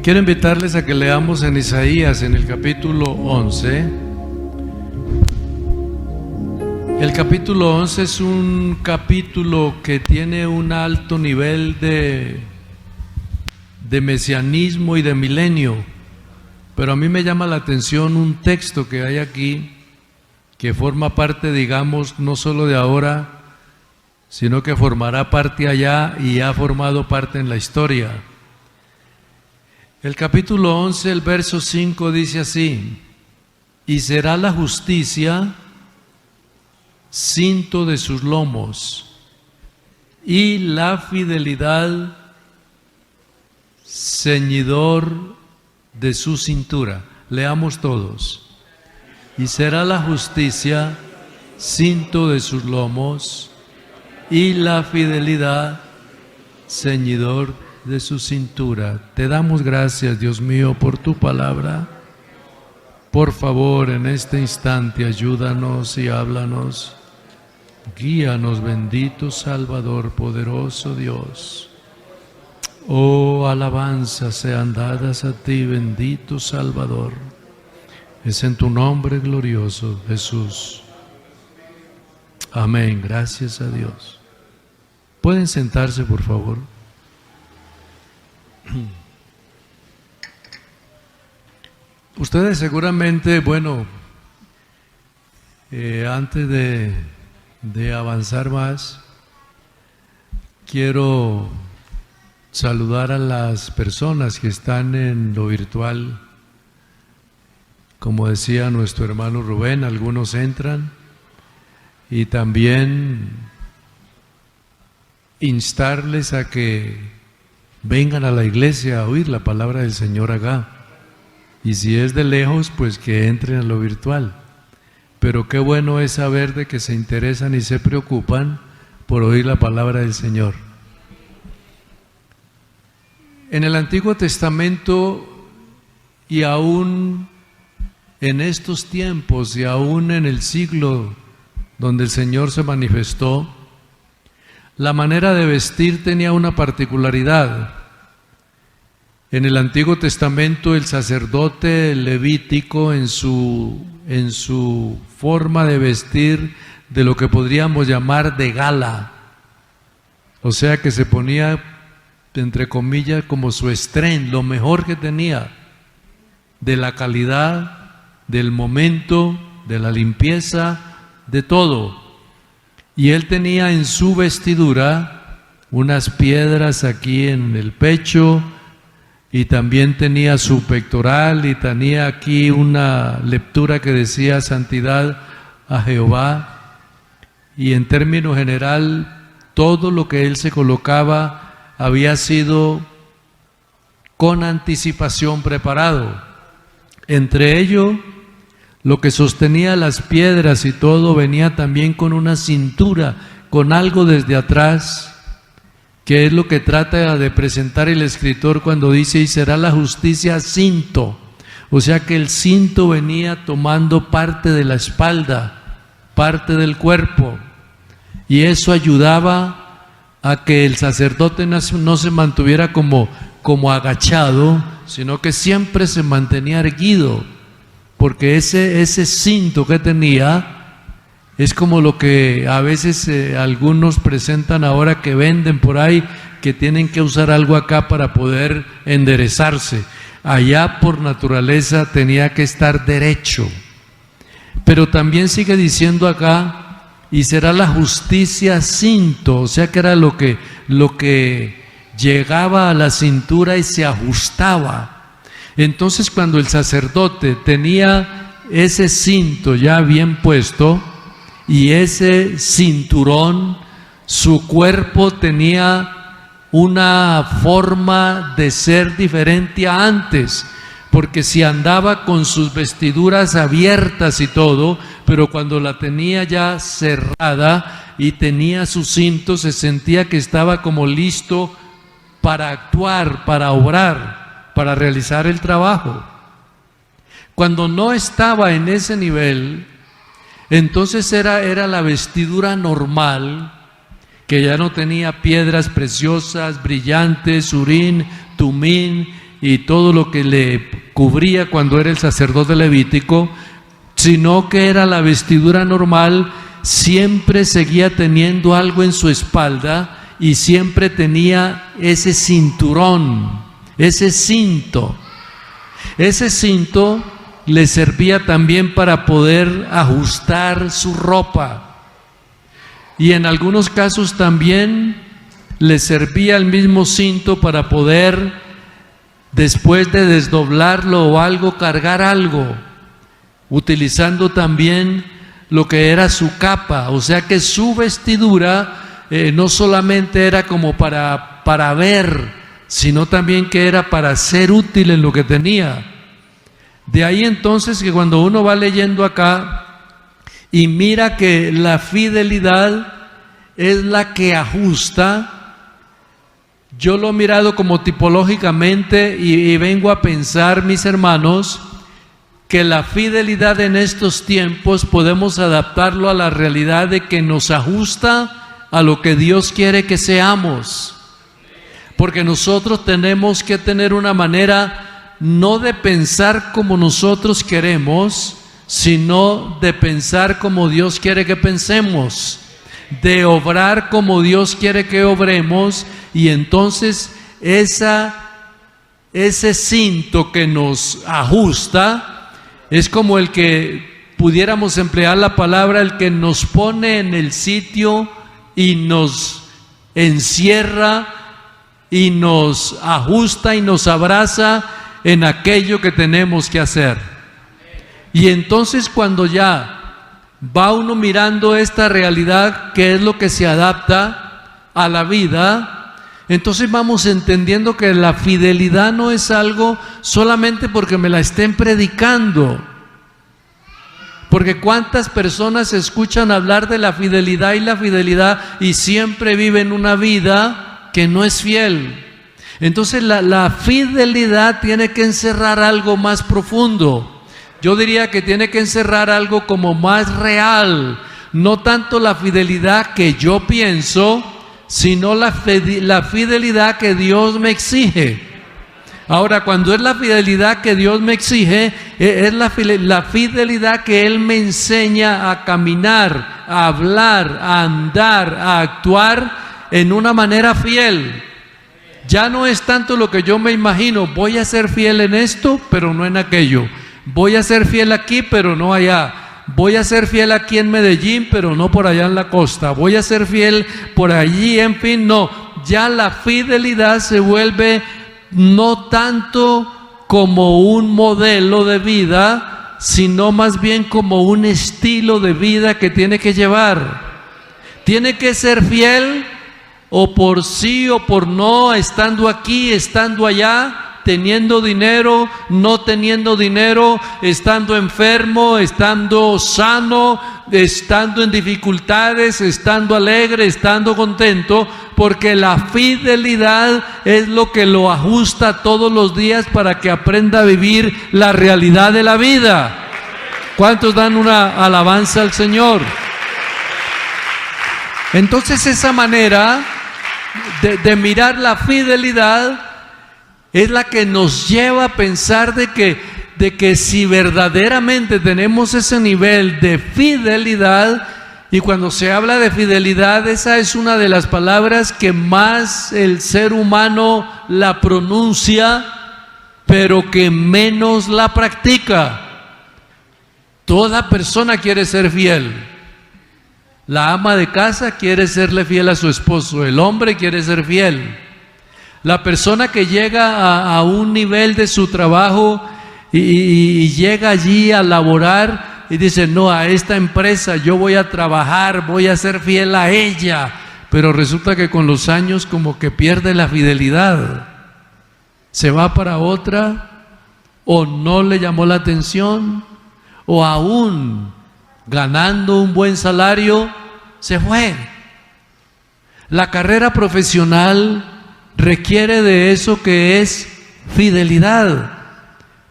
Quiero invitarles a que leamos en Isaías, en el capítulo 11. El capítulo 11 es un capítulo que tiene un alto nivel de mesianismo y de milenio, pero a mí me llama la atención un texto que hay aquí que forma parte, digamos, no solo de ahora, sino que formará parte allá y ha formado parte en la historia. El capítulo 11, el verso 5 dice así: y será la justicia cinto de sus lomos y la fidelidad ceñidor de su cintura. Leamos todos. Y será la justicia cinto de sus lomos y la fidelidad ceñidor de su cintura. Te damos gracias, Dios mío, por tu palabra. Por favor, en este instante ayúdanos y háblanos. Guíanos, bendito Salvador, poderoso Dios. Oh, alabanzas sean dadas a ti, bendito Salvador. Es en tu nombre glorioso, Jesús. Amén. Gracias a Dios. ¿Pueden sentarse, por favor? Ustedes seguramente, antes de avanzar más, quiero saludar a las personas que están en lo virtual. Como decía nuestro hermano Rubén, algunos entran, y también instarles a que vengan a la iglesia a oír la palabra del Señor acá. Y si es de lejos, pues que entren a lo virtual. Pero qué bueno es saber de que se interesan y se preocupan por oír la palabra del Señor. En el Antiguo Testamento, y aún en estos tiempos, y aún en el siglo donde el Señor se manifestó, la manera de vestir tenía una particularidad. En el Antiguo Testamento, el sacerdote levítico, en su forma de vestir, de lo que podríamos llamar de gala, o sea que se ponía, entre comillas, como su estrén, lo mejor que tenía, de la calidad, del momento, de la limpieza, de todo. Y él tenía en su vestidura unas piedras aquí en el pecho, y también tenía su pectoral, y tenía aquí una leptura que decía santidad a Jehová. Y en términos general, todo lo que él se colocaba había sido con anticipación preparado. Entre ello, lo que sostenía las piedras y todo venía también con una cintura, con algo desde atrás, que es lo que trata de presentar el escritor cuando dice: y será la justicia cinto. O sea que el cinto venía tomando parte de la espalda, parte del cuerpo, y eso ayudaba a que el sacerdote no se mantuviera como agachado, sino que siempre se mantenía erguido, porque ese cinto que tenía es como lo que a veces algunos presentan ahora, que venden por ahí, que tienen que usar algo acá para poder enderezarse. Allá por naturaleza tenía que estar derecho. Pero también sigue diciendo acá: y será la justicia cinto, o sea que era lo que llegaba a la cintura y se ajustaba. Entonces, cuando el sacerdote tenía ese cinto ya bien puesto y ese cinturón, su cuerpo tenía una forma de ser diferente a antes, porque si andaba con sus vestiduras abiertas y todo, pero cuando la tenía ya cerrada y tenía su cinto, se sentía que estaba como listo para actuar, para obrar, para realizar el trabajo. Cuando no estaba en ese nivel, entonces era la vestidura normal, que ya no tenía piedras preciosas, brillantes, urín, tumín, y todo lo que le cubría cuando era el sacerdote levítico, sino que era la vestidura normal, siempre seguía teniendo algo en su espalda y siempre tenía ese cinturón, ese cinto. Ese cinto le servía también para poder ajustar su ropa, y en algunos casos también le servía el mismo cinto para poder, después de desdoblarlo o algo, cargar algo, utilizando también lo que era su capa. O sea que su vestidura no solamente era como para ver, sino también que era para ser útil en lo que tenía. De ahí entonces que cuando uno va leyendo acá y mira que la fidelidad es la que ajusta, yo lo he mirado como tipológicamente y vengo a pensar, mis hermanos, que la fidelidad en estos tiempos podemos adaptarlo a la realidad de que nos ajusta a lo que Dios quiere que seamos. Porque nosotros tenemos que tener una manera no de pensar como nosotros queremos, sino de pensar como Dios quiere que pensemos, de obrar como Dios quiere que obremos, y entonces ese cinto que nos ajusta es como el que pudiéramos emplear la palabra, el que nos pone en el sitio y nos encierra y nos ajusta y nos abraza en aquello que tenemos que hacer. Y entonces cuando ya va uno mirando esta realidad, que es lo que se adapta a la vida, entonces vamos entendiendo que la fidelidad no es algo solamente porque me la estén predicando. Porque cuántas personas escuchan hablar de la fidelidad y siempre viven una vida que no es fiel. Entonces la fidelidad tiene que encerrar algo más profundo. Yo diría que tiene que encerrar algo como más real, no tanto la fidelidad que yo pienso, sino la fidelidad que Dios me exige. Ahora, cuando es la fidelidad que Dios me exige, es la fidelidad que Él me enseña a caminar, a hablar, a andar, a actuar en una manera fiel. Ya no es tanto lo que yo me imagino, voy a ser fiel en esto, pero no en aquello. Voy a ser fiel aquí, pero no allá. Voy a ser fiel aquí en Medellín, pero no por allá en la costa. Voy a ser fiel por allí, en fin, no. Ya la fidelidad se vuelve no tanto como un modelo de vida, sino más bien como un estilo de vida que tiene que llevar. Tiene que ser fiel o por sí o por no, estando aquí, estando allá, teniendo dinero, no teniendo dinero, estando enfermo, estando sano, estando en dificultades, estando alegre, estando contento, porque la fidelidad es lo que lo ajusta todos los días para que aprenda a vivir la realidad de la vida. ¿Cuántos dan una alabanza al Señor? Entonces esa manera de mirar la fidelidad es la que nos lleva a pensar de que si verdaderamente tenemos ese nivel de fidelidad, y cuando se habla de fidelidad, esa es una de las palabras que más el ser humano la pronuncia, pero que menos la practica. Toda persona quiere ser fiel. La ama de casa quiere serle fiel a su esposo, el hombre quiere ser fiel. La persona que llega a un nivel de su trabajo y llega allí a laborar y dice, no, a esta empresa yo voy a trabajar, voy a ser fiel a ella, pero resulta que con los años como que pierde la fidelidad, se va para otra, o no le llamó la atención, o aún ganando un buen salario, se fue. La carrera profesional requiere de eso que es fidelidad.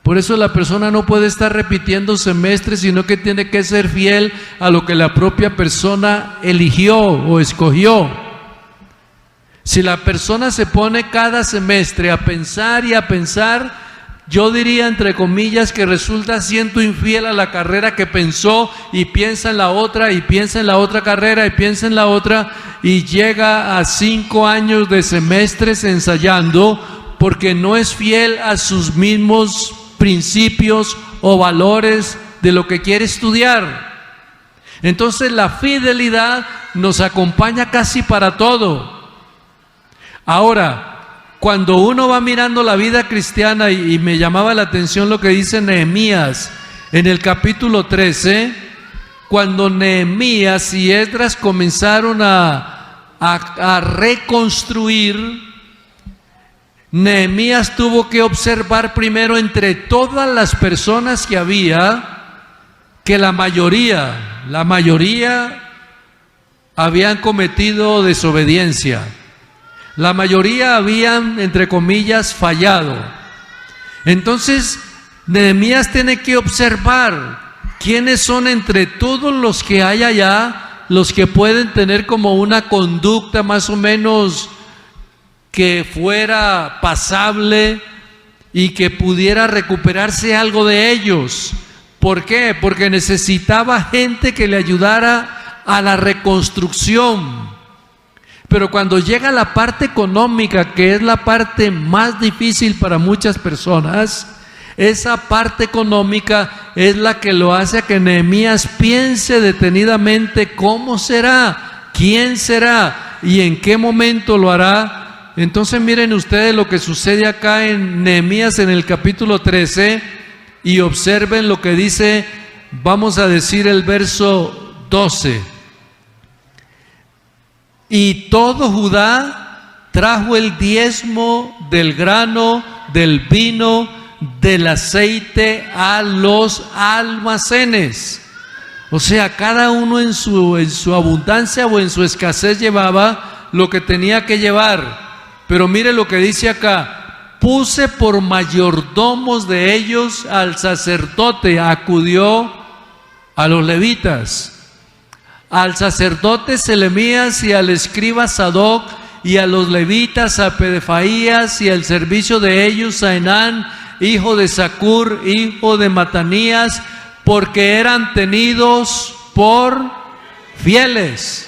Por eso la persona no puede estar repitiendo semestres, sino que tiene que ser fiel a lo que la propia persona eligió o escogió. Si la persona se pone cada semestre a pensar y a pensar, yo diría entre comillas que resulta siendo infiel a la carrera que pensó, y piensa en la otra, y piensa en la otra carrera, y piensa en la otra, y llega a 5 años de semestres ensayando porque no es fiel a sus mismos principios o valores de lo que quiere estudiar. Entonces la fidelidad nos acompaña casi para todo. Ahora, cuando uno va mirando la vida cristiana, y me llamaba la atención lo que dice Nehemías en el capítulo 13, cuando Nehemías y Esdras comenzaron a reconstruir, Nehemías tuvo que observar primero entre todas las personas que había, que la mayoría habían cometido desobediencia. La mayoría habían, entre comillas, fallado. Entonces, Nehemías tiene que observar quiénes son entre todos los que hay allá, los que pueden tener como una conducta más o menos que fuera pasable y que pudiera recuperarse algo de ellos. ¿Por qué? Porque necesitaba gente que le ayudara a la reconstrucción. Pero cuando llega la parte económica, que es la parte más difícil para muchas personas, esa parte económica es la que lo hace a que Nehemías piense detenidamente cómo será, quién será y en qué momento lo hará. Entonces miren ustedes lo que sucede acá en Nehemías en el capítulo 13 y observen lo que dice, vamos a decir el verso 12. Y todo Judá trajo el diezmo del grano, del vino, del aceite a los almacenes. O sea, cada uno en su abundancia o en su escasez llevaba lo que tenía que llevar. Pero mire lo que dice acá: puse por mayordomos de ellos al sacerdote, acudió a los levitas, al sacerdote Selemías y al escriba Sadoc, y a los levitas a Pedaías, y al servicio de ellos a Enán, hijo de Zacur, hijo de Matanías, porque eran tenidos por fieles.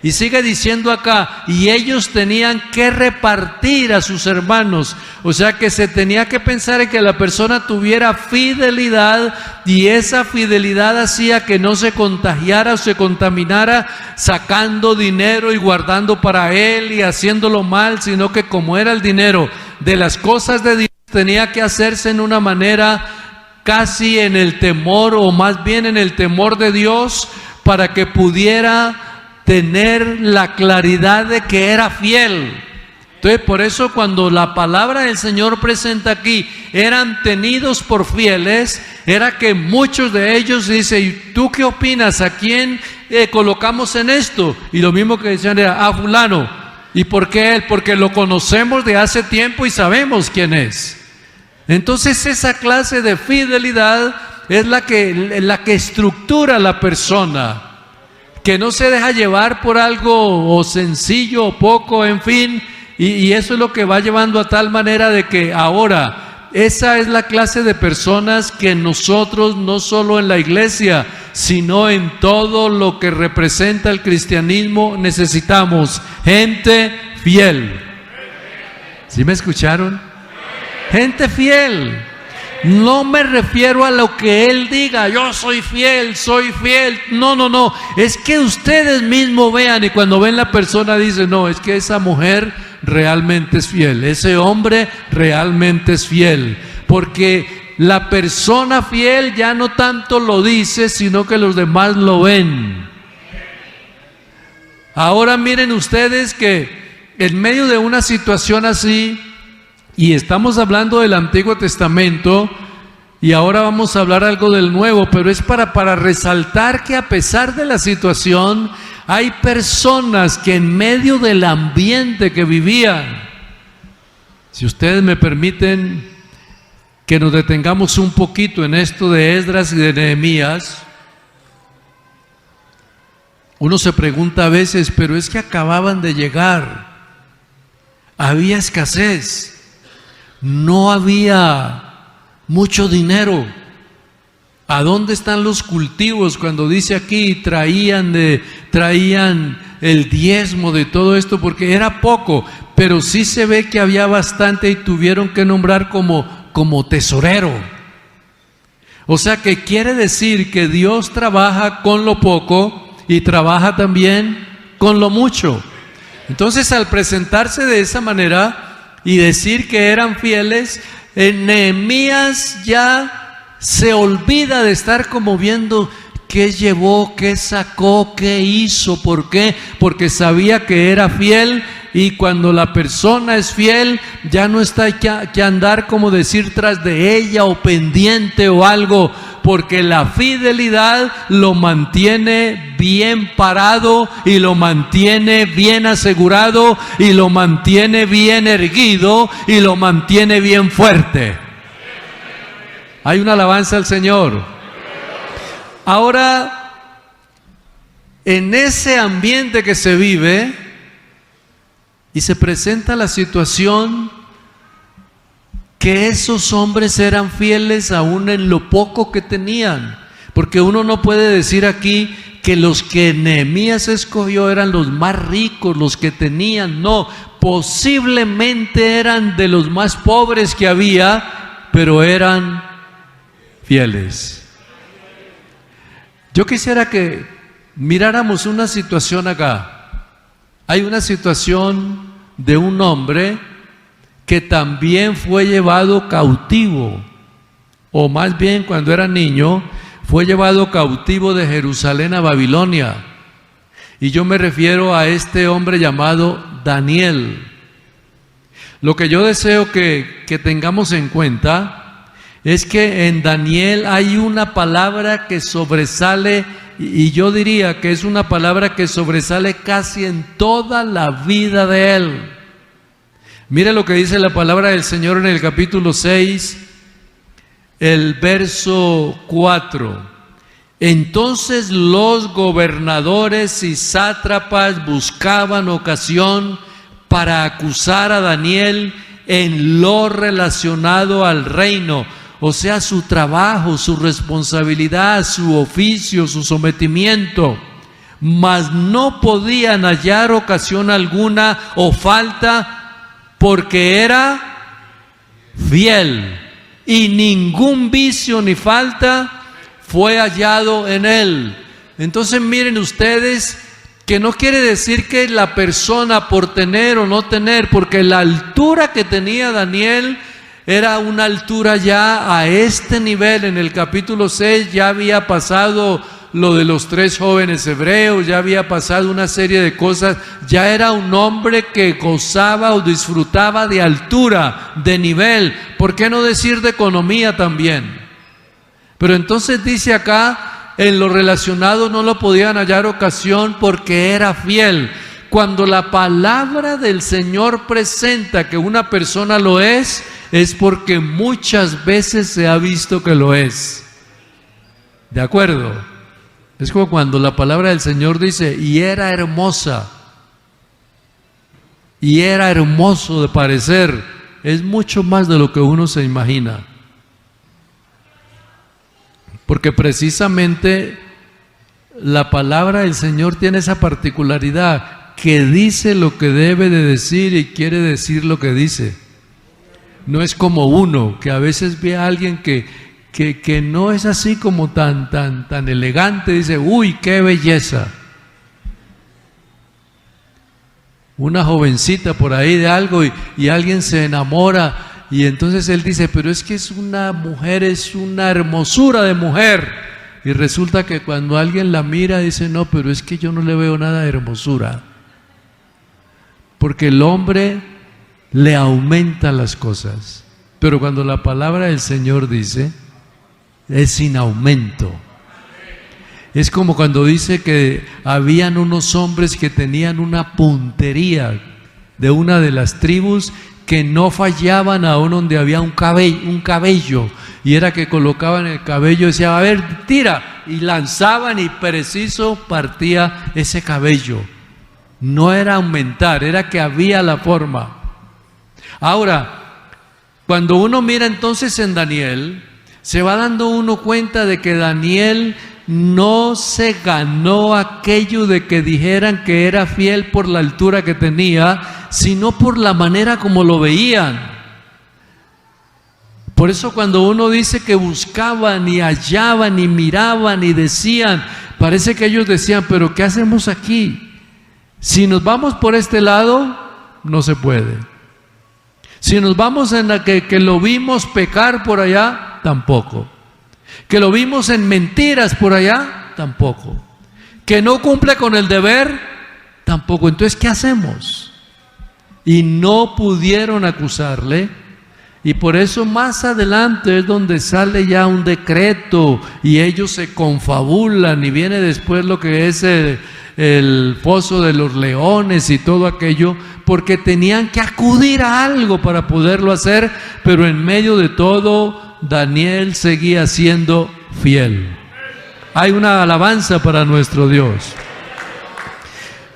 Y sigue diciendo acá, y ellos tenían que repartir a sus hermanos. O sea que se tenía que pensar en que la persona tuviera fidelidad, y esa fidelidad hacía que no se contagiara o se contaminara sacando dinero y guardando para él y haciéndolo mal, sino que como era el dinero de las cosas de Dios, tenía que hacerse en una manera casi en el temor, o más bien en el temor de Dios, para que pudiera tener la claridad de que era fiel. Entonces, por eso cuando la palabra del Señor presenta aquí, eran tenidos por fieles, era que muchos de ellos dicen, ¿y tú qué opinas? ¿A quién colocamos en esto? Y lo mismo que decían era, a fulano. ¿Y por qué él? Porque lo conocemos de hace tiempo y sabemos quién es. Entonces esa clase de fidelidad es la que estructura a la persona, que no se deja llevar por algo o sencillo o poco, en fin, y eso es lo que va llevando a tal manera de que ahora esa es la clase de personas que nosotros, no solo en la iglesia, sino en todo lo que representa el cristianismo, necesitamos gente fiel. ¿Sí me escucharon? Gente fiel. No me refiero a lo que él diga, yo soy fiel, soy fiel. No, no, no. Es que ustedes mismos vean, y cuando ven la persona dicen, no, es que esa mujer realmente es fiel, ese hombre realmente es fiel. Porque la persona fiel ya no tanto lo dice, sino que los demás lo ven. Ahora miren ustedes que en medio de una situación así, y estamos hablando del Antiguo Testamento, y ahora vamos a hablar algo del Nuevo, pero es para resaltar que a pesar de la situación, hay personas que en medio del ambiente que vivían, si ustedes me permiten que nos detengamos un poquito en esto de Esdras y de Nehemías, uno se pregunta a veces, pero es que acababan de llegar. había escasez, no había mucho dinero. ¿A dónde están los cultivos? Cuando dice aquí traían el diezmo de todo esto, porque era poco, pero sí se ve que había bastante y tuvieron que nombrar como tesorero. O sea que quiere decir que Dios trabaja con lo poco y trabaja también con lo mucho. Entonces, al presentarse de esa manera y decir que eran fieles, Nehemías ya se olvida de estar como viendo qué llevó, qué sacó, qué hizo. ¿Por qué? Porque sabía que era fiel, y cuando la persona es fiel, ya no está que andar como decir tras de ella o pendiente o algo, porque la fidelidad lo mantiene bien parado y lo mantiene bien asegurado y lo mantiene bien erguido y lo mantiene bien fuerte. Hay una alabanza al Señor. Ahora, en ese ambiente que se vive y se presenta la situación que esos hombres eran fieles aún en lo poco que tenían, porque uno no puede decir aquí que los que Nehemías escogió eran los más ricos, los que tenían, no, posiblemente eran de los más pobres que había, pero eran fieles. Yo quisiera que miráramos una situación acá. Hay una situación de un hombre que también fue llevado cautivo, o más bien cuando era niño, fue llevado cautivo de Jerusalén a Babilonia. Y yo me refiero a este hombre llamado Daniel. Lo que yo deseo que tengamos en cuenta es que en Daniel hay una palabra que sobresale, y yo diría que es una palabra que sobresale casi en toda la vida de él. Mire lo que dice la palabra del Señor en el capítulo 6, el verso 4. Entonces los gobernadores y sátrapas buscaban ocasión para acusar a Daniel en lo relacionado al reino, o sea, su trabajo, su responsabilidad, su oficio, su sometimiento, mas no podían hallar ocasión alguna o falta, porque era fiel, y ningún vicio ni falta fue hallado en él. Entonces miren ustedes que no quiere decir que la persona por tener o no tener, porque la altura que tenía Daniel era una altura ya a este nivel. En el capítulo 6 ya había pasado lo de los 3 jóvenes hebreos, ya había pasado una serie de cosas, ya era un hombre que gozaba o disfrutaba de altura, de nivel, ¿por qué no decir de economía también? Pero entonces dice acá, en lo relacionado no lo podían hallar ocasión porque era fiel. Cuando la palabra del Señor presenta que una persona lo es porque muchas veces se ha visto que lo es. ¿De acuerdo? Es como cuando la palabra del Señor dice, y era hermosa, y era hermoso de parecer. Es mucho más de lo que uno se imagina. Porque precisamente la palabra del Señor tiene esa particularidad, que dice lo que debe de decir y quiere decir lo que dice. No es como uno, que a veces ve a alguien que no es así como tan elegante, dice, uy, qué belleza. Una jovencita por ahí de algo y alguien se enamora, y entonces él dice, pero es que es una mujer, es una hermosura de mujer. Y resulta que cuando alguien la mira dice, no, pero es que yo no le veo nada de hermosura. Porque el hombre le aumenta las cosas, pero cuando la palabra del Señor dice, es sin aumento. Es como cuando dice que habían unos hombres que tenían una puntería de una de las tribus, que no fallaban aún donde había un cabello, y era que colocaban el cabello y decían, a ver, tira, y lanzaban y preciso partía ese cabello. No era aumentar, era que había la forma. Ahora, cuando uno mira entonces en Daniel, se va dando uno cuenta de que Daniel no se ganó aquello de que dijeran que era fiel por la altura que tenía, sino por la manera como lo veían. Por eso cuando uno dice que buscaban y hallaban y miraban y decían, parece que ellos decían, pero ¿qué hacemos aquí? Si nos vamos por este lado, no se puede. Si nos vamos en la que lo vimos pecar por allá, tampoco. Que lo vimos en mentiras por allá, tampoco. Que no cumple con el deber, tampoco. Entonces, ¿qué hacemos? Y no pudieron acusarle. Y por eso más adelante es donde sale ya un decreto y ellos se confabulan y viene después lo que es el pozo de los leones y todo aquello, porque tenían que acudir a algo para poderlo hacer, pero en medio de todo Daniel seguía siendo fiel. Hay una alabanza para nuestro Dios.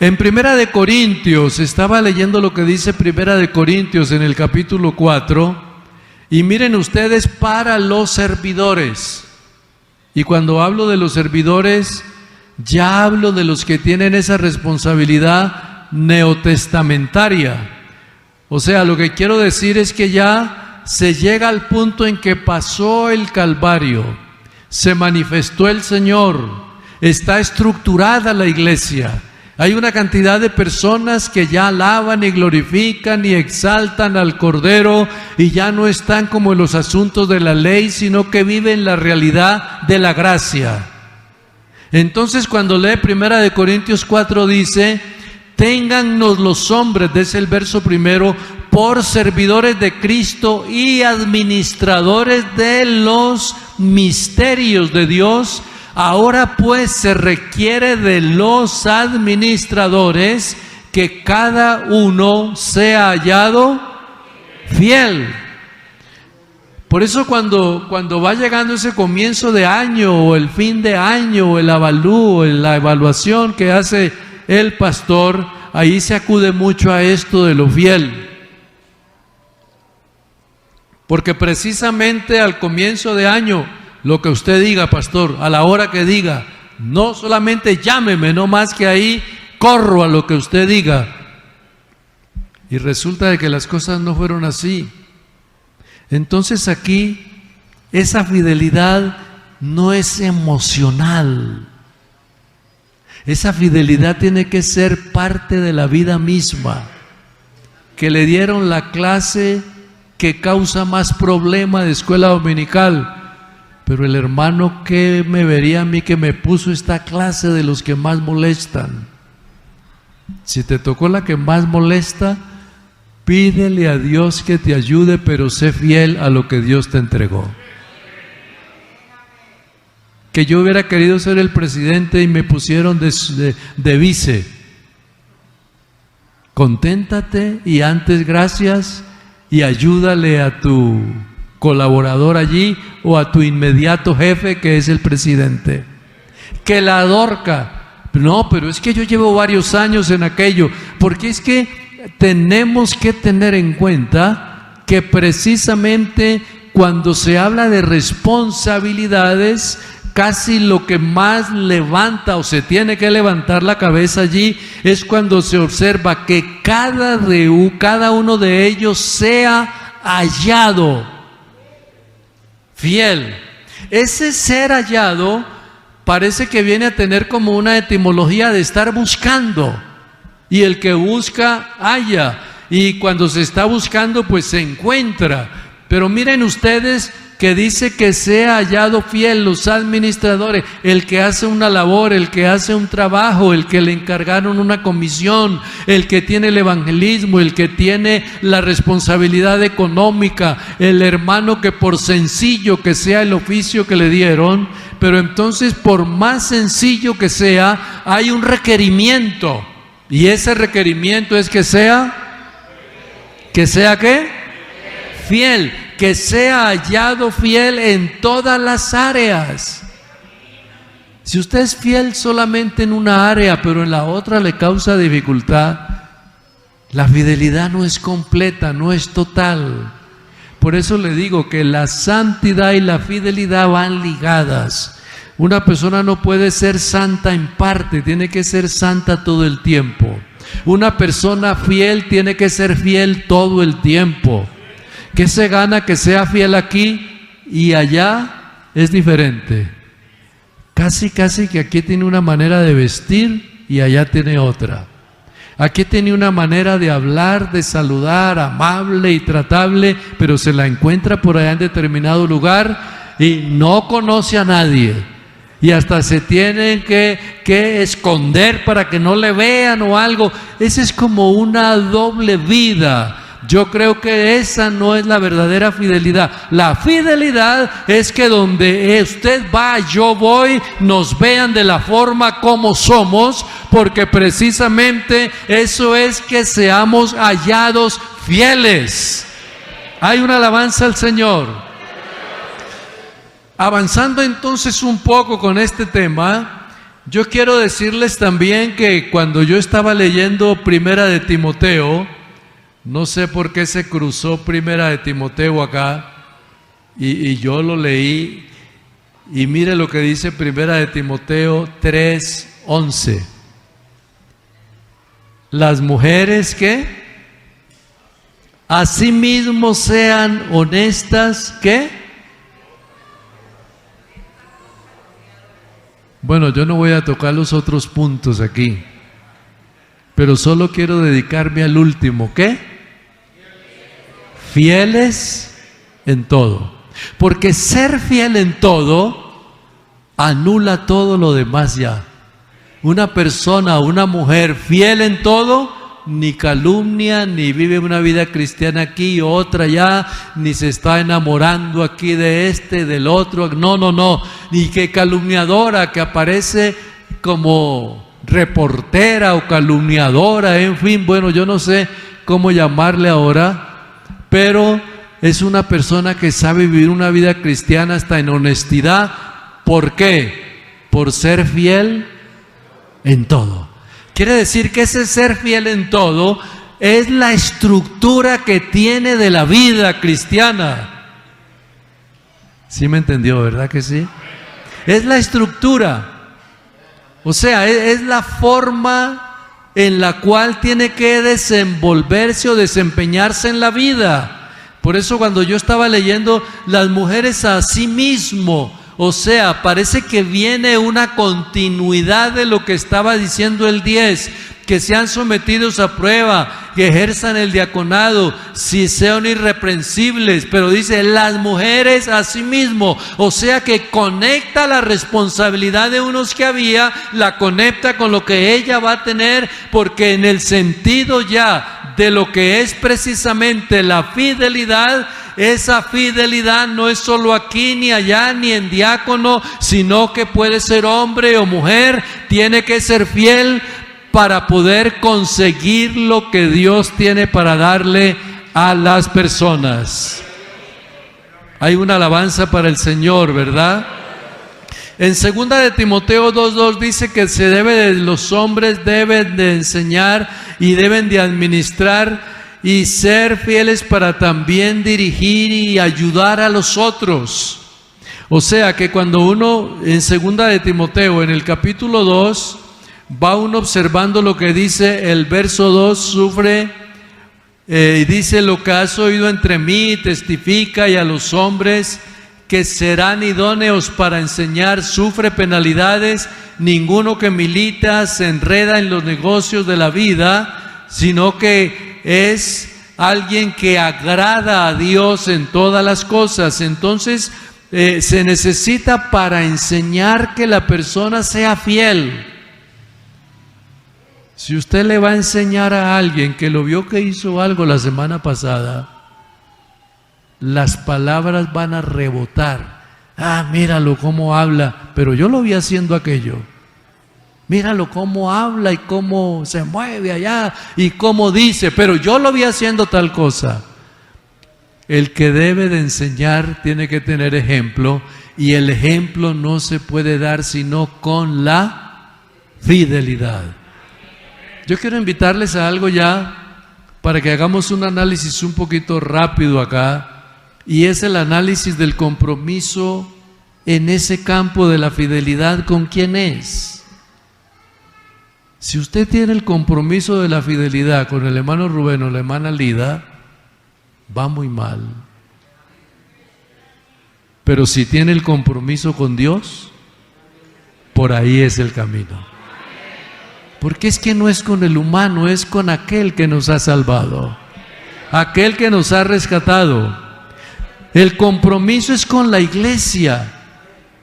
En Primera de Corintios, estaba leyendo lo que dice Primera de Corintios en el capítulo 4, y miren ustedes, para los servidores. Y cuando hablo de los servidores, ya hablo de los que tienen esa responsabilidad neotestamentaria. O sea, lo que quiero decir es que ya se llega al punto en que pasó el Calvario, se manifestó el Señor, está estructurada la iglesia. Hay una cantidad de personas que ya alaban y glorifican y exaltan al Cordero y ya no están como en los asuntos de la ley, sino que viven la realidad de la gracia. Entonces, cuando lee Primera de Corintios 4, dice, téngannos los hombres, desde el verso primero, por servidores de Cristo y administradores de los misterios de Dios. Ahora pues se requiere de los administradores que cada uno sea hallado fiel. Por eso cuando va llegando ese comienzo de año o el fin de año o el avalúo, la evaluación que hace el pastor, ahí se acude mucho a esto de lo fiel. Porque precisamente al comienzo de año, lo que usted diga, pastor, a la hora que diga, no solamente llámeme, no más que ahí corro a lo que usted diga. Y resulta de que las cosas no fueron así. Entonces aquí, esa fidelidad no es emocional. Esa fidelidad tiene que ser parte de la vida misma. Que le dieron la clase que causa más problema de escuela dominical. Pero el hermano, ¿qué me vería a mí que me puso esta clase de los que más molestan? Si te tocó la que más molesta, pídele a Dios que te ayude, pero sé fiel a lo que Dios te entregó. Que yo hubiera querido ser el presidente y me pusieron de vice. Conténtate y antes gracias y ayúdale a tu colaborador allí o a tu inmediato jefe que es el presidente. Que la adorca. No, pero es que yo llevo varios años en aquello. Porque es que tenemos que tener en cuenta que precisamente cuando se habla de responsabilidades, casi lo que más levanta o se tiene que levantar la cabeza allí es cuando se observa que cada uno de ellos sea hallado fiel. Ese ser hallado parece que viene a tener como una etimología de estar buscando. Y el que busca, halla. Y cuando se está buscando, pues se encuentra. Pero miren ustedes que dice que sea hallado fiel los administradores, el que hace una labor, el que hace un trabajo, el que le encargaron una comisión, el que tiene el evangelismo, el que tiene la responsabilidad económica, el hermano que por sencillo que sea el oficio que le dieron, pero entonces por más sencillo que sea, hay un requerimiento. Y ese requerimiento es que sea ¿qué? Fiel, que sea hallado fiel en todas las áreas. Si usted es fiel solamente en una área, pero en la otra le causa dificultad, La fidelidad no es completa, no es total. Por eso le digo que la santidad y la fidelidad van ligadas. Una persona no puede ser santa en parte, tiene que ser santa todo el tiempo. Una persona fiel tiene que ser fiel todo el tiempo. ¿Qué se gana que sea fiel aquí y allá? Es diferente. Casi que aquí tiene una manera de vestir y allá tiene otra. Aquí tiene una manera de hablar, de saludar, amable y tratable, pero se la encuentra por allá en determinado lugar y no conoce a nadie. Y hasta se tienen que esconder para que no le vean o algo. Esa es como una doble vida. Yo creo que esa no es la verdadera fidelidad. La fidelidad es que donde usted va, yo voy, nos vean de la forma como somos, porque precisamente eso es que seamos hallados fieles. Hay una alabanza al Señor. Avanzando entonces un poco con este tema, yo quiero decirles también que cuando yo estaba leyendo Primera de Timoteo, no sé por qué se cruzó Primera de Timoteo acá, y yo lo leí, y mire lo que dice Primera de Timoteo 3:11. Las mujeres que asimismo sean honestas, ¿qué? Bueno, yo no voy a tocar los otros puntos aquí, pero solo quiero dedicarme al último, ¿qué? Fieles en todo. Porque ser fiel en todo anula todo lo demás ya. Una persona, una mujer fiel en todo, ni calumnia, ni vive una vida cristiana aquí y otra allá, ni se está enamorando aquí de este, del otro. No. Ni que calumniadora que aparece como reportera o calumniadora, en fin, bueno, yo no sé cómo llamarle ahora, pero es una persona que sabe vivir una vida cristiana hasta en honestidad. ¿Por qué? Por ser fiel en todo. Quiere decir que ese ser fiel en todo es la estructura que tiene de la vida cristiana. ¿Sí me entendió, verdad que sí? Es la estructura. O sea, es la forma en la cual tiene que desenvolverse o desempeñarse en la vida. Por eso cuando yo estaba leyendo las mujeres a sí mismo, o sea, parece que viene una continuidad de lo que estaba diciendo el 10, que sean sometidos a prueba, que ejerzan el diaconado, si sean irreprensibles, pero dice las mujeres a sí mismo, o sea que conecta la responsabilidad de unos que había, la conecta con lo que ella va a tener, porque en el sentido ya de lo que es precisamente la fidelidad, esa fidelidad no es solo aquí ni allá ni en diácono, sino que puede ser hombre o mujer, tiene que ser fiel para poder conseguir lo que Dios tiene para darle a las personas. Hay una alabanza para el Señor, ¿verdad? En 2 de Timoteo 2:2 dice que los hombres deben de enseñar y deben de administrar y ser fieles para también dirigir y ayudar a los otros. O sea que cuando uno en 2 de Timoteo, en el capítulo 2, va uno observando lo que dice el verso 2, sufre, y dice: lo que has oído entre mí, testifica, y a los hombres que serán idóneos para enseñar, sufre penalidades. Ninguno que milita se enreda en los negocios de la vida, sino que es alguien que agrada a Dios en todas las cosas. Entonces se necesita para enseñar que la persona sea fiel. Si usted le va a enseñar a alguien que lo vio que hizo algo la semana pasada, las palabras van a rebotar. Ah, míralo cómo habla, pero yo lo vi haciendo aquello. Míralo cómo habla y cómo se mueve allá y cómo dice, pero yo lo vi haciendo tal cosa. El que debe de enseñar tiene que tener ejemplo, y el ejemplo no se puede dar sino con la fidelidad. Yo quiero invitarles a algo ya para que hagamos un análisis un poquito rápido acá, y es el análisis del compromiso en ese campo de la fidelidad con quién es. Si usted tiene el compromiso de la fidelidad con el hermano Rubén o la hermana Lida, va muy mal. Pero si tiene el compromiso con Dios, por ahí es el camino. Porque es que no es con el humano, es con aquel que nos ha salvado, aquel que nos ha rescatado. El compromiso es con la iglesia.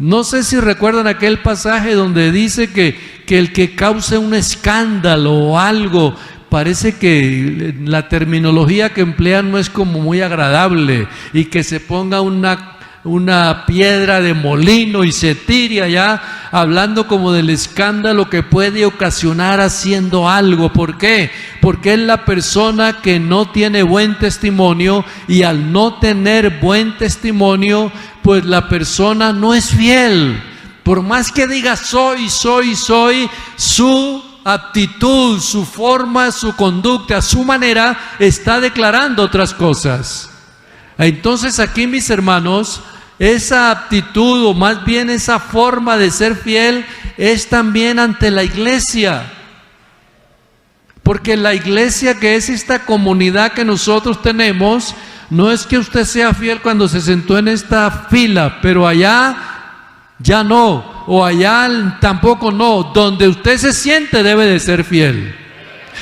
No sé si recuerdan aquel pasaje donde dice que el que cause un escándalo o algo, parece que la terminología que emplean no es como muy agradable, y que se ponga una piedra de molino y se tire allá, hablando como del escándalo que puede ocasionar haciendo algo. ¿Por qué? Porque es la persona que no tiene buen testimonio, y al no tener buen testimonio, pues la persona no es fiel. Por más que diga soy, su actitud, su forma, su conducta, su manera, está declarando otras cosas. Entonces aquí, mis hermanos, esa actitud, o más bien esa forma de ser fiel, es también ante la iglesia. Porque la iglesia, que es esta comunidad que nosotros tenemos, no es que usted sea fiel cuando se sentó en esta fila, pero allá ya no, o allá tampoco no. Donde usted se siente debe de ser fiel.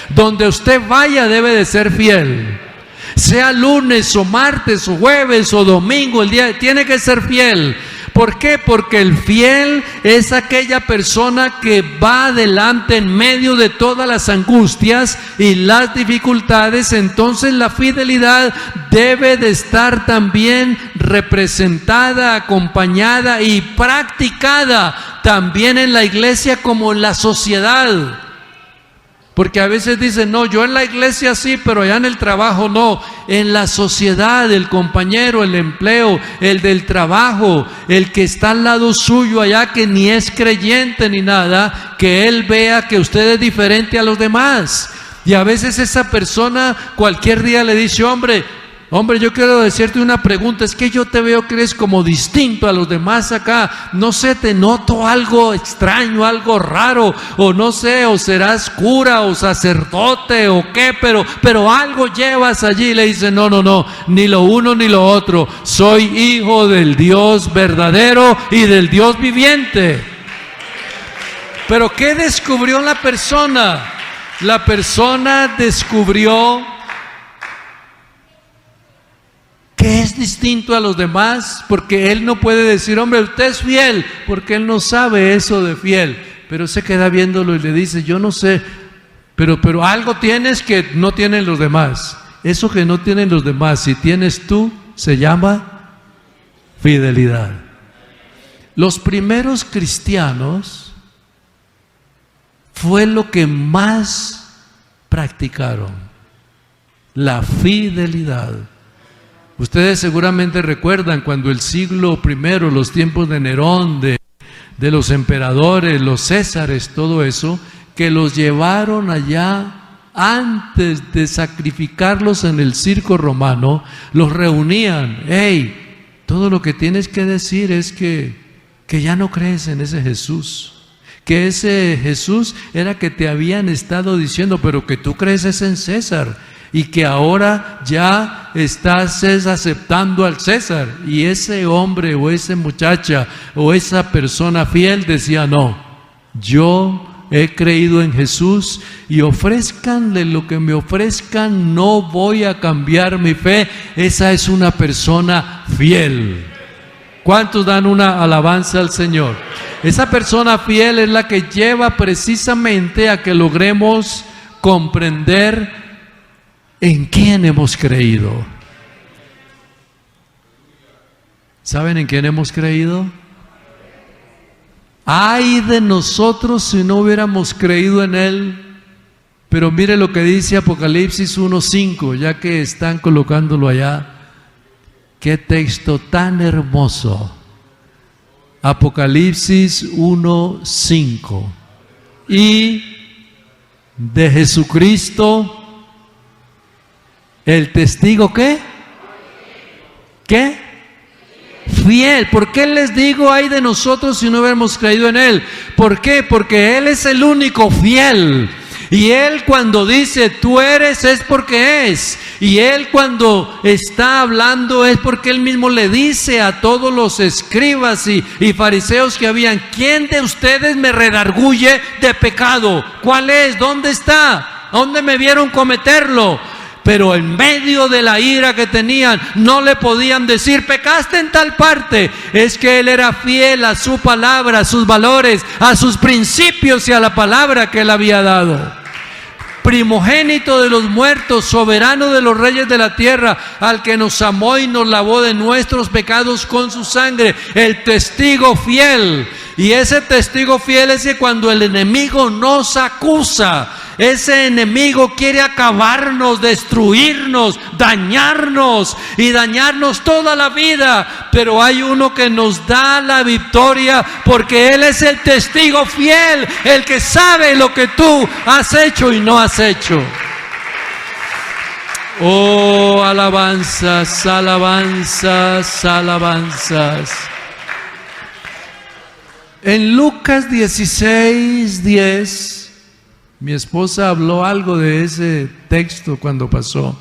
Donde usted vaya debe de ser fiel. Sea lunes o martes o jueves o domingo, el día tiene que ser fiel. ¿Por qué? Porque el fiel es aquella persona que va adelante en medio de todas las angustias y las dificultades. Entonces la fidelidad debe de estar también representada, acompañada y practicada también en la iglesia como en la sociedad. Porque a veces dicen, no, yo en la iglesia sí, pero allá en el trabajo no. En la sociedad, el compañero, el empleo, el del trabajo, el que está al lado suyo allá, que ni es creyente ni nada, que él vea que usted es diferente a los demás. Y a veces esa persona cualquier día le dice, hombre, yo quiero decirte una pregunta, es que yo te veo que eres como distinto a los demás acá, no sé, te noto algo extraño, algo raro, o no sé, o serás cura o sacerdote o qué, pero algo llevas allí. Le dice, no, ni lo uno ni lo otro, soy hijo del Dios verdadero y del Dios viviente. Pero ¿qué descubrió la persona? La persona descubrió que es distinto a los demás, porque él no puede decir, hombre, usted es fiel, porque él no sabe eso de fiel, pero se queda viéndolo y le dice, yo no sé, pero algo tienes que no tienen los demás. Eso que no tienen los demás, si tienes tú, se llama fidelidad. Los primeros cristianos fue lo que más practicaron, la fidelidad. Ustedes seguramente recuerdan cuando el siglo I, los tiempos de Nerón, de los emperadores, los césares, todo eso, que los llevaron allá antes de sacrificarlos en el circo romano, los reunían. Hey, todo lo que tienes que decir es que ya no crees en ese Jesús, que ese Jesús era que te habían estado diciendo, pero que tú crees es en César, y que ahora ya estás aceptando al César. Y ese hombre o esa muchacha o esa persona fiel decía, no, yo he creído en Jesús, y ofrézcanle lo que me ofrezcan, no voy a cambiar mi fe. Esa es una persona fiel. ¿Cuántos dan una alabanza al Señor? Esa persona fiel es la que lleva precisamente a que logremos comprender ¿en quién hemos creído? ¿Saben en quién hemos creído? Ay de nosotros si no hubiéramos creído en Él. Pero mire lo que dice Apocalipsis 1:5, ya que están colocándolo allá. Qué texto tan hermoso. Apocalipsis 1:5. Y de Jesucristo, El testigo, ¿qué? ¿Qué? Fiel. ¿Por qué les digo ay de nosotros si no hubiéramos creído en Él? ¿Por qué? Porque Él es el único fiel. Y Él cuando dice tú eres es porque es. Y Él cuando está hablando es porque Él mismo le dice a todos los escribas y fariseos que habían: ¿quién de ustedes me redarguye de pecado? ¿Cuál es? ¿Dónde está? ¿Dónde me vieron cometerlo? Pero en medio de la ira que tenían, no le podían decir pecaste en tal parte. Es que Él era fiel a su palabra, a sus valores, a sus principios y a la palabra que Él había dado. Primogénito de los muertos, soberano de los reyes de la tierra, al que nos amó y nos lavó de nuestros pecados con su sangre, el testigo fiel. Y ese testigo fiel es que cuando el enemigo nos acusa, ese enemigo quiere acabarnos, destruirnos, dañarnos y dañarnos toda la vida, pero hay uno que nos da la victoria porque Él es el testigo fiel, el que sabe lo que tú has hecho y no has hecho. Oh, alabanzas, alabanzas, alabanzas. En Lucas 16:10, mi esposa habló algo de ese texto cuando pasó.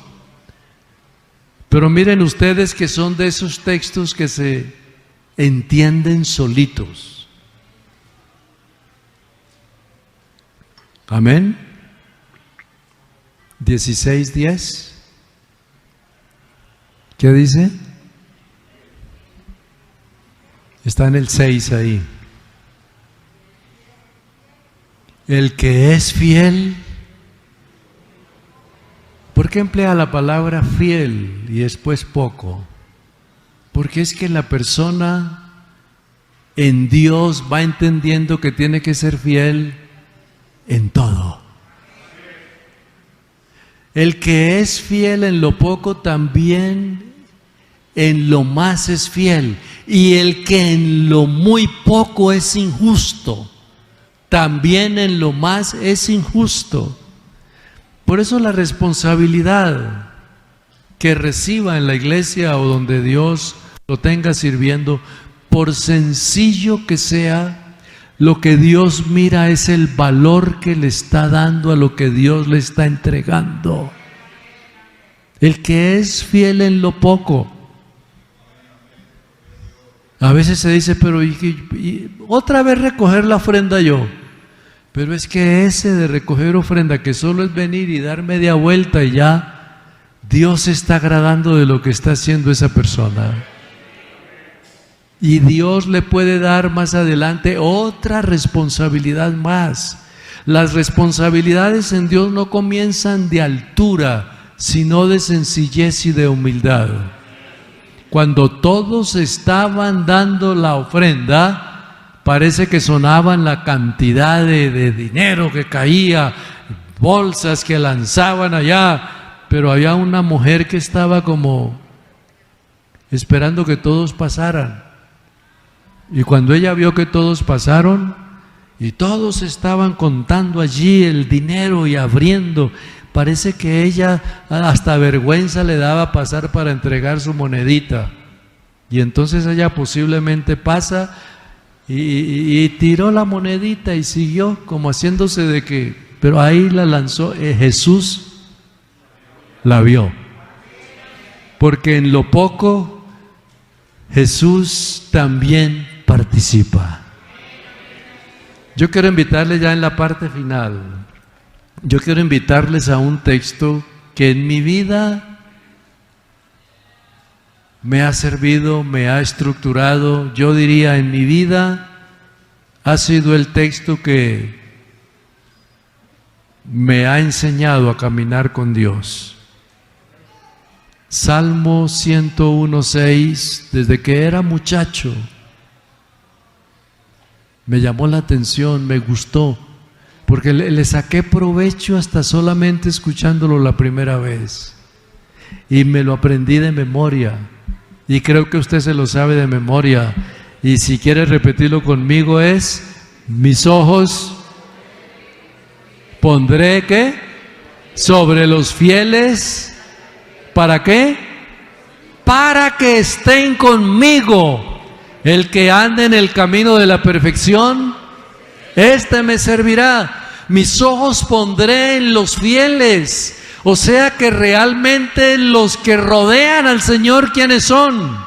Pero miren ustedes que son de esos textos que se entienden solitos. Amén. 16:10. ¿Qué dice? Está en el 6 ahí. El que es fiel. ¿Por qué emplea la palabra fiel y después poco? Porque es que la persona en Dios va entendiendo que tiene que ser fiel en todo. El que es fiel en lo poco también en lo más es fiel. Y el que en lo muy poco es injusto, también en lo más es injusto. Por eso la responsabilidad que reciba en la iglesia o donde Dios lo tenga sirviendo, por sencillo que sea, lo que Dios mira es el valor que le está dando a lo que Dios le está entregando. El que es fiel en lo poco. A veces se dice, pero y otra vez recoger la ofrenda yo. Pero es que ese de recoger ofrenda, que solo es venir y dar media vuelta y ya, Dios se está agradando de lo que está haciendo esa persona. Y Dios le puede dar más adelante otra responsabilidad más. Las responsabilidades en Dios no comienzan de altura, sino de sencillez y de humildad. Cuando todos estaban dando la ofrenda, parece que sonaban la cantidad de dinero que caía, bolsas que lanzaban allá, pero había una mujer que estaba como esperando que todos pasaran. Y cuando ella vio que todos pasaron y todos estaban contando allí el dinero y abriendo, parece que ella hasta vergüenza le daba pasar para entregar su monedita. Y entonces ella posiblemente pasa y tiró la monedita y siguió como haciéndose de que, pero ahí la lanzó. Jesús la vio, porque en lo poco Jesús también participa. Yo quiero invitarles ya en la parte final, yo quiero invitarles a un texto que en mi vida me ha servido, me ha estructurado. Yo diría, en mi vida ha sido el texto que me ha enseñado a caminar con Dios. Salmo 101:6. Desde que era muchacho me llamó la atención, me gustó, porque le saqué provecho hasta solamente escuchándolo la primera vez, y me lo aprendí de memoria. Y creo que usted se lo sabe de memoria. Y si quiere repetirlo conmigo es: mis ojos pondré ¿qué? Sobre los fieles ¿Para qué? Para que estén conmigo. El que ande en el camino de la perfección, este me servirá. Mis ojos pondré en los fieles. O sea que realmente los que rodean al Señor, ¿quiénes son?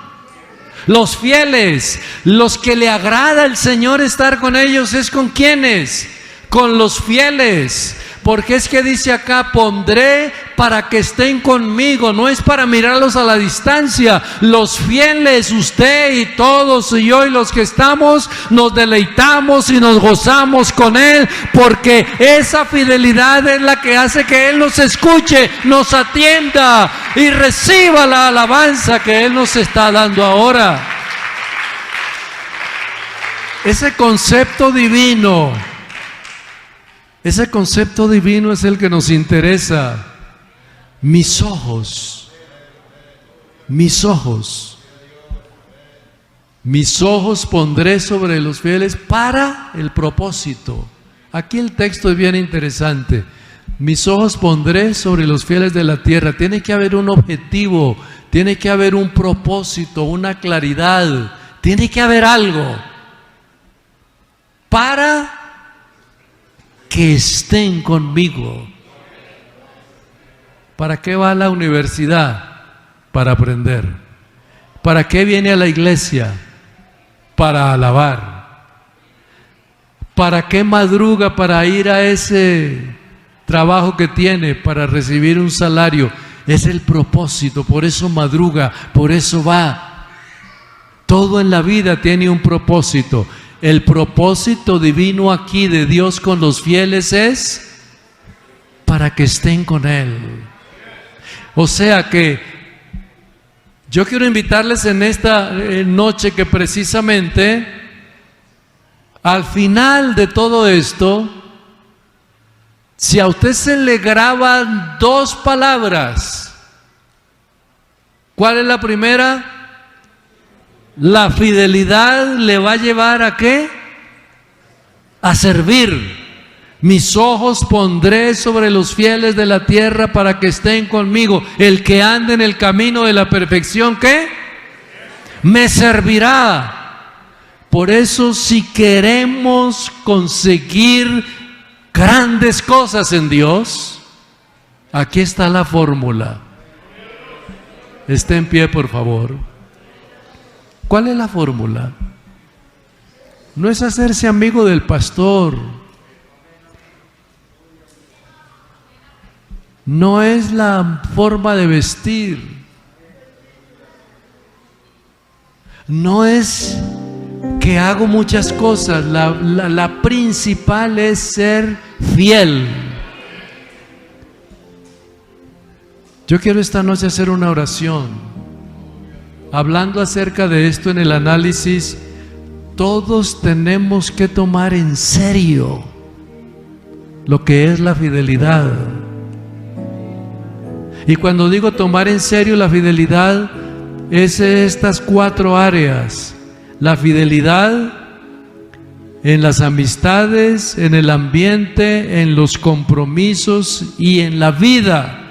Los fieles. Los que le agrada al Señor estar con ellos, ¿es con quiénes? Con los fieles. Porque es que dice acá, pondré para que estén conmigo. No es para mirarlos a la distancia. Los fieles, usted y todos y yo y los que estamos, nos deleitamos y nos gozamos con Él, porque esa fidelidad es la que hace que Él nos escuche, nos atienda y reciba la alabanza que Él nos está dando ahora. Ese concepto divino es el que nos interesa. Mis ojos pondré sobre los fieles para el propósito. Aquí el texto es bien interesante. Mis ojos pondré sobre los fieles de la tierra. Tiene que haber un objetivo, tiene que haber un propósito, una claridad, tiene que haber algo para que estén conmigo. ¿Para qué va a la universidad? Para aprender. ¿Para qué viene a la iglesia? Para alabar. ¿Para qué madruga para ir a ese trabajo que tiene? Para recibir un salario. Es el propósito, por eso madruga, por eso va. Todo en la vida tiene un propósito. El propósito divino aquí de Dios con los fieles es para que estén con Él. O sea que yo quiero invitarles en esta noche que precisamente al final de todo esto, si a usted se le graban dos palabras, ¿cuál es la primera? La fidelidad le va a llevar ¿a qué? A servir. Mis ojos pondré sobre los fieles de la tierra para que estén conmigo. El que ande en el camino de la perfección, ¿qué? Me servirá. Por eso, si queremos conseguir grandes cosas en Dios, aquí está la fórmula. Esté en pie, por favor. ¿Cuál es la fórmula? No es hacerse amigo del pastor. No es la forma de vestir. No es que hago muchas cosas. La principal es ser fiel. Yo quiero esta noche hacer una oración. Hablando acerca de esto en el análisis, todos tenemos que tomar en serio lo que es la fidelidad. Y cuando digo tomar en serio la fidelidad, es estas 4 áreas. La fidelidad en las amistades, en el ambiente, en los compromisos y en la vida.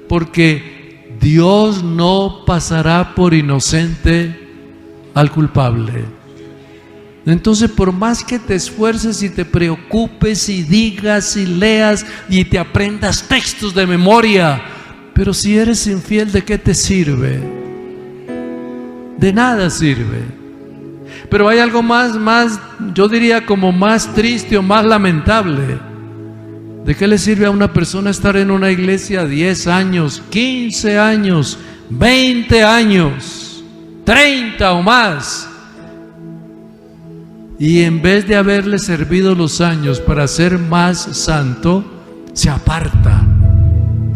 Porque Dios no pasará por inocente al culpable. Entonces, por más que te esfuerces y te preocupes y digas y leas y te aprendas textos de memoria, pero si eres infiel, ¿de qué te sirve? De nada sirve. Pero hay algo más, yo diría como más triste o más lamentable. ¿De qué le sirve a una persona estar en una iglesia 10 años, 15 años, 20 años, 30 o más? Y en vez de haberle servido los años para ser más santo, se aparta.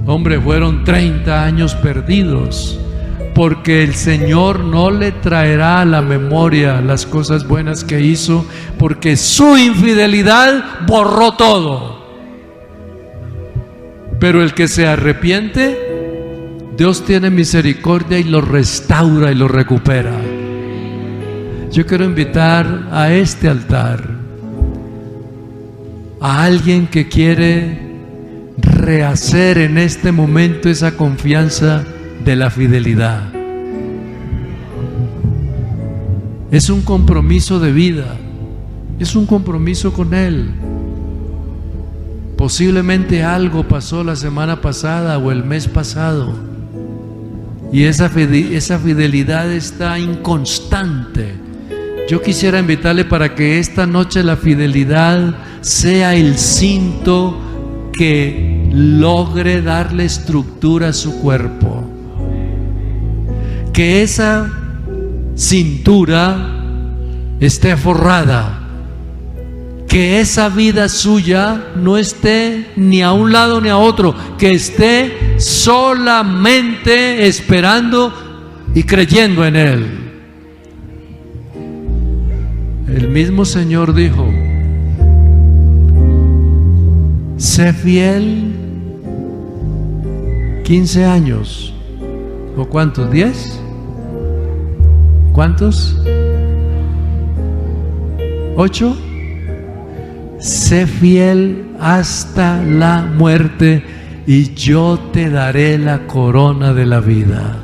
Hombre, fueron 30 años perdidos, porque el Señor no le traerá a la memoria las cosas buenas que hizo, porque su infidelidad borró todo. Pero el que se arrepiente, Dios tiene misericordia y lo restaura y lo recupera. Yo quiero invitar a este altar a alguien que quiere rehacer en este momento esa confianza de la fidelidad. Es un compromiso de vida, es un compromiso con Él. Posiblemente algo pasó la semana pasada o el mes pasado y esa fidelidad está inconstante. Yo quisiera invitarle para que esta noche la fidelidad sea el cinto que logre darle estructura a su cuerpo. Que esa cintura esté forrada. Que esa vida suya no esté ni a un lado ni a otro, que esté solamente esperando y creyendo en Él. El mismo Señor dijo: sé fiel 15 años. ¿O cuántos? ¿10? ¿Cuántos? ¿8? Sé fiel hasta la muerte y yo te daré la corona de la vida.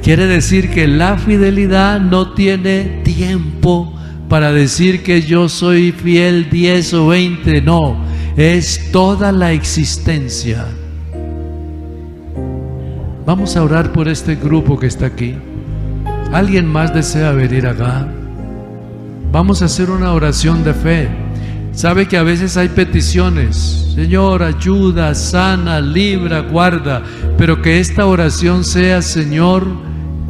Quiere decir que la fidelidad no tiene tiempo para decir que yo soy fiel 10 o 20, no, es toda la existencia. Vamos a orar por este grupo que está aquí. ¿Alguien más desea venir acá? Vamos a hacer una oración de fe. Sabe que a veces hay peticiones: Señor, ayuda, sana, libra, guarda. Pero que esta oración sea: Señor,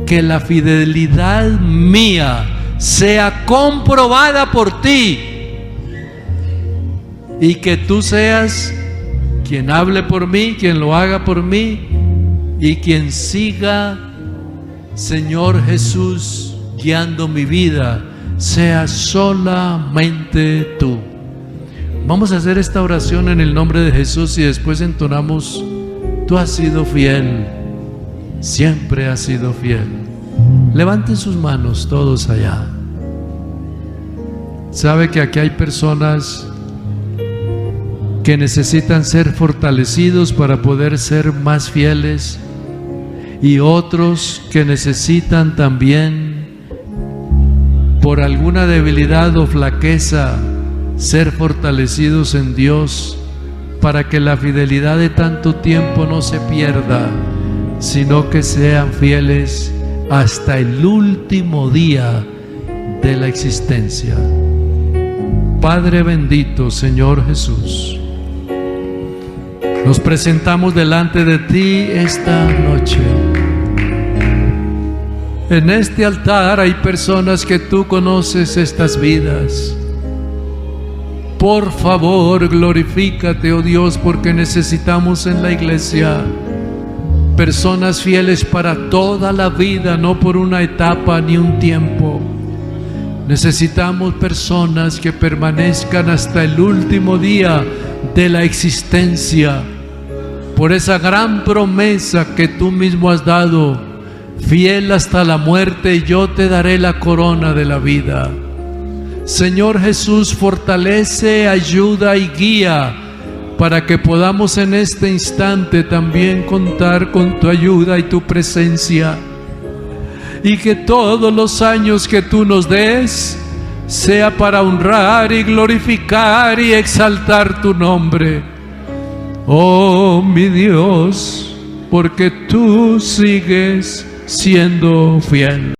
que la fidelidad mía sea comprobada por ti y que tú seas quien hable por mí, quien lo haga por mí y quien siga, Señor Jesús, guiando mi vida, sea solamente tú. Vamos a hacer esta oración en el nombre de Jesús y después entonamos: tú has sido fiel, siempre has sido fiel. Levanten sus manos todos allá. Sabe que aquí hay personas que necesitan ser fortalecidos para poder ser más fieles, y otros que necesitan también, por alguna debilidad o flaqueza, ser fortalecidos en Dios, para que la fidelidad de tanto tiempo no se pierda, sino que sean fieles hasta el último día de la existencia. Padre bendito, Señor Jesús, nos presentamos delante de ti esta noche. En este altar hay personas que tú conoces estas vidas. Por favor, glorifícate, oh Dios, porque necesitamos en la iglesia personas fieles para toda la vida, no por una etapa ni un tiempo. Necesitamos personas que permanezcan hasta el último día de la existencia, por esa gran promesa que tú mismo has dado: fiel hasta la muerte y yo te daré la corona de la vida. Señor Jesús, fortalece, ayuda y guía para que podamos en este instante también contar con tu ayuda y tu presencia, y que todos los años que tú nos des sea para honrar y glorificar y exaltar tu nombre. Oh mi Dios, porque tú sigues siendo fiel.